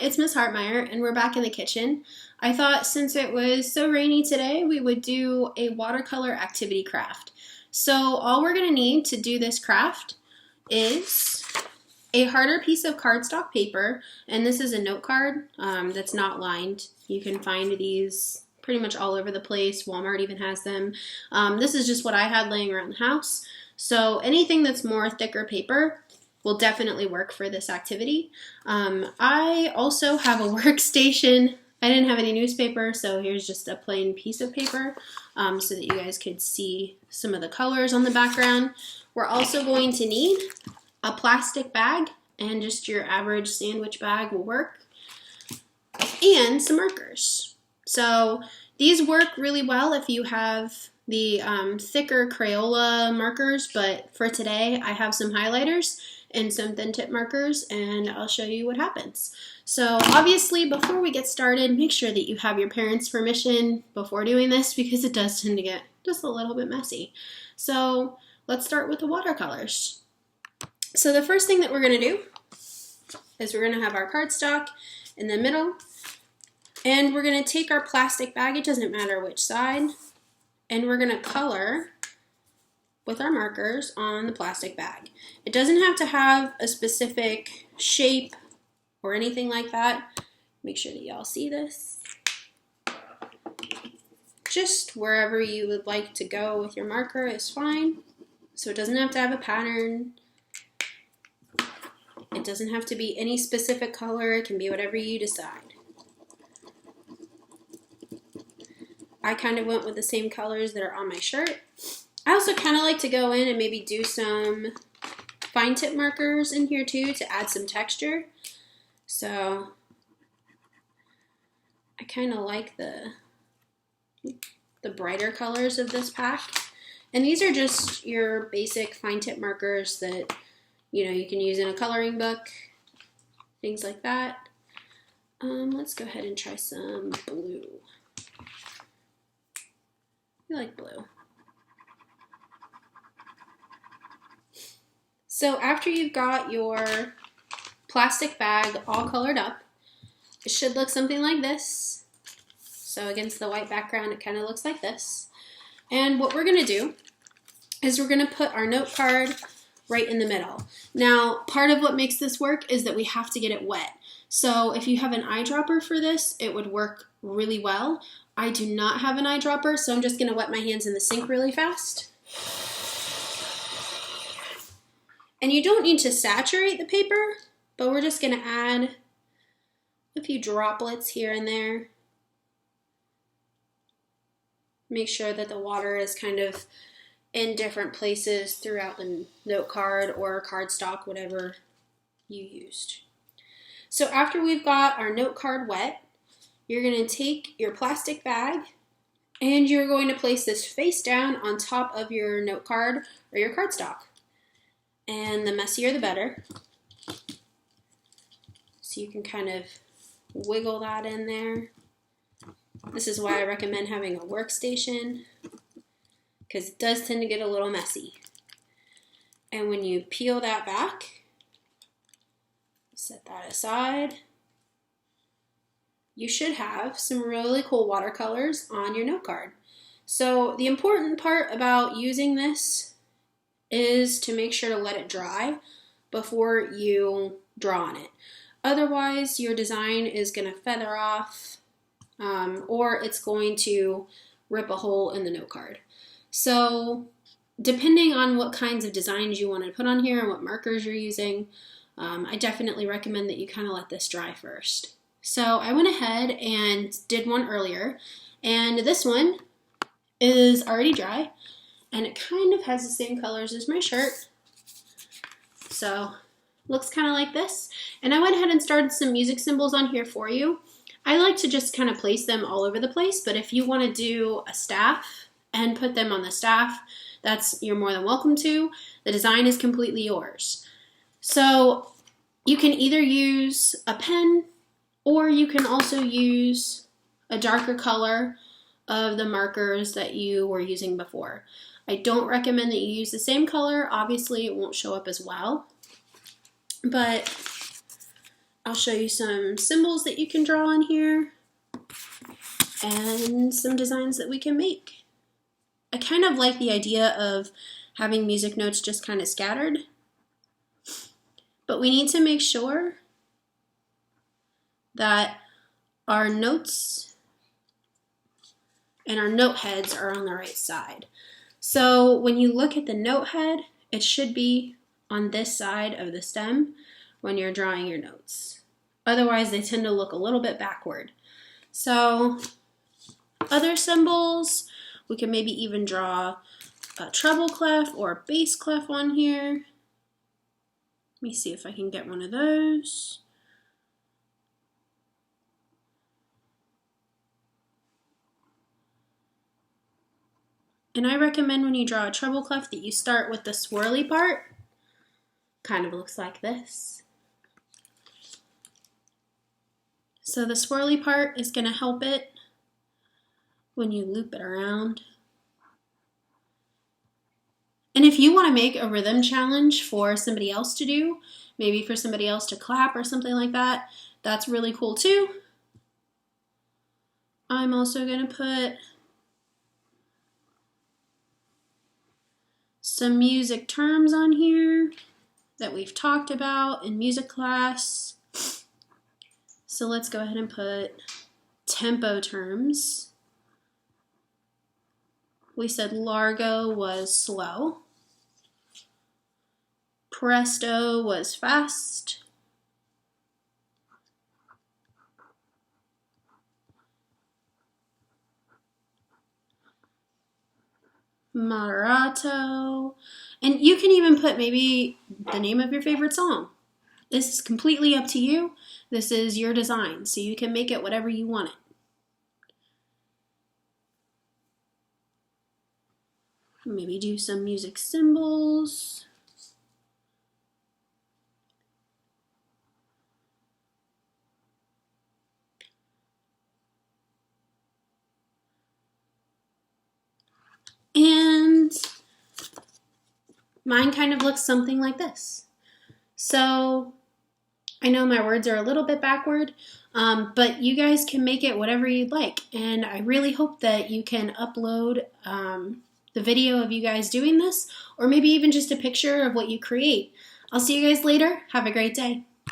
it's Miss Hartmeyer, and we're back in the kitchen. I thought since it was so rainy today, we would do a watercolor activity craft. So all we're going to need to do this craft is a harder piece of cardstock paper, and this is a note card that's not lined. You can find these pretty much all over the place. Walmart even has them. This is just what I had laying around the house. So anything that's more thicker paper will definitely work for this activity. I also have a workstation. I didn't have any newspaper, so here's just a plain piece of paper so that you guys could see some of the colors on the background. We're also going to need a plastic bag, and just your average sandwich bag will work, and some markers. So these work really well if you have the thicker Crayola markers, but for today I have some highlighters and some thin tip markers, and I'll show you what happens. So obviously before we get started, make sure that you have your parents' permission before doing this, because it does tend to get just a little bit messy. So let's start with the watercolors. So the first thing that we're going to do is we're going to have our cardstock in the middle, and we're going to take our plastic bag, it doesn't matter which side, and we're going to color with our markers on the plastic bag. It doesn't have to have a specific shape or anything like that. Make sure that y'all see this. Just wherever you would like to go with your marker is fine. So it doesn't have to have a pattern. It doesn't have to be any specific color. It can be whatever you decide. I kind of went with the same colors that are on my shirt. I also kind of like to go in and maybe do some fine tip markers in here too to add some texture. So I kind of like the brighter colors of this pack. And these are just your basic fine tip markers that you can use in a coloring book, things like that. Let's go ahead and try some blue. I like blue. So after you've got your plastic bag all colored up, it should look something like this. So against the white background, it kind of looks like this. And what we're going to do is we're going to put our note card right in the middle. Now, part of what makes this work is that we have to get it wet. So if you have an eyedropper for this, it would work really well. I do not have an eyedropper, so I'm just going to wet my hands in the sink really fast. And you don't need to saturate the paper, but we're just going to add a few droplets here and there. Make sure that the water is kind of in different places throughout the note card or cardstock, whatever you used. So after we've got our note card wet, you're going to take your plastic bag and you're going to place this face down on top of your note card or your cardstock. And the messier the better. So you can kind of wiggle that in there. This is why I recommend having a workstation, because it does tend to get a little messy. And when you peel that back, set that aside, you should have some really cool watercolors on your note card. So the important part about using this is to make sure to let it dry before you draw on it. Otherwise, your design is going to feather off or it's going to rip a hole in the note card. So depending on what kinds of designs you want to put on here and what markers you're using, I definitely recommend that you kind of let this dry first. So I went ahead and did one earlier, and this one is already dry. And it kind of has the same colors as my shirt. So, looks kind of like this. And I went ahead and started some music symbols on here for you. I like to just kind of place them all over the place, but if you want to do a staff and put them on the staff, you're more than welcome to. The design is completely yours. So, you can either use a pen, or you can also use a darker color of the markers that you were using before. I don't recommend that you use the same color. Obviously, it won't show up as well. But I'll show you some symbols that you can draw on here and some designs that we can make. I kind of like the idea of having music notes just kind of scattered, but we need to make sure that our notes and our note heads are on the right side. So when you look at the note head, it should be on this side of the stem when you're drawing your notes. Otherwise, they tend to look a little bit backward. So other symbols, we can maybe even draw a treble clef or a bass clef on here. Let me see if I can get one of those. And I recommend when you draw a treble clef that you start with the swirly part. Kind of looks like this. So the swirly part is going to help it when you loop it around. And if you want to make a rhythm challenge for somebody else to do, maybe for somebody else to clap or something like that, that's really cool too. I'm also going to put some music terms on here that we've talked about in music class. So let's go ahead and put tempo terms. We said largo was slow. Presto was fast. Moderato. And you can even put maybe the name of your favorite song. This is completely up to you. This is your design, so you can make it whatever you want it. Maybe do some music symbols. And mine kind of looks something like this. So I know my words are a little bit backward, but you guys can make it whatever you'd like. And I really hope that you can upload the video of you guys doing this, or maybe even just a picture of what you create. I'll see you guys later. Have a great day.